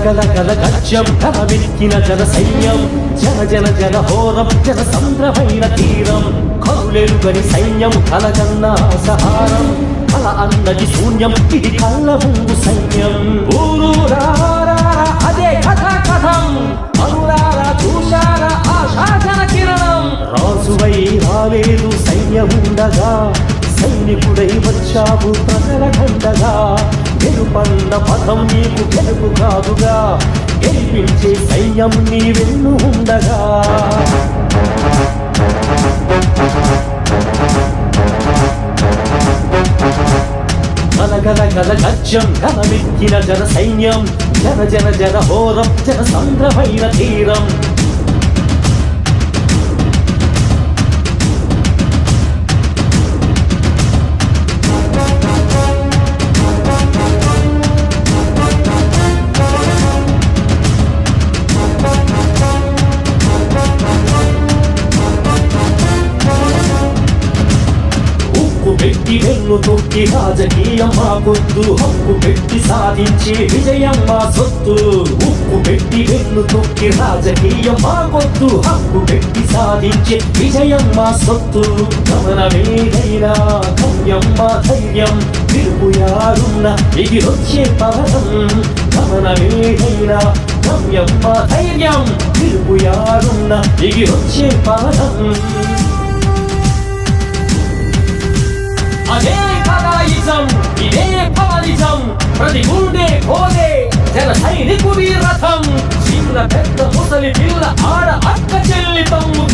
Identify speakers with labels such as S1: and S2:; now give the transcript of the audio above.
S1: గల గల గత్యం కలవెక్కిన జన సైన్యం జన జన జన హోరం జన సంద్రమైన తీరం కరులెరుగని సైన్యం కలగన్న సహారం కల అన్నది శూన్యం ఇది కళ్ళ ముందు సైన్యం ఊరూరారా అదే కథా కథం అనురారా చూశారా ఆశాజన కిరణం రాజువై రాలేదు సైన్యముండగా సైనికుడై వచ్చావు ప్రజల దండగా గెలుపన్న పథం నీకు గెలుపు కాదుగా గెలిపించే సైన్యం నీ వెన్ను ఉండగా గల గల గత్యం కలవెక్కిన జన సైన్యం జన జన జన హోరం జన సంద్రమైన తీరం పెట్టి వెన్ను తొక్కి రాజకీయం మా గొంతు హక్కు పెట్టి సాధించే విజయం మా సొత్తు ఉక్కు పెట్టి వెన్ను తొక్కి రాజకీయం మా గొంతు హక్కు పెట్టి సాధించే విజయం మా సొత్తు గమనమేదైనా గమ్యం మా ధైర్యం పిలుపు యారున్న ఎగిరొచ్చే పవనం గమనమేదైనా గమ్యం మా ధైర్యం పిలుపు యారున్న ఎగిరొచ్చే పవనం అదే కథాయిజం ఇదే ఫలితం ప్రతి గుండె కోదే జన సైనికుడి రథం చిన్న పెద్ద ముసలి పిల్ల ఆడ అక్క చెల్లి తమ్ము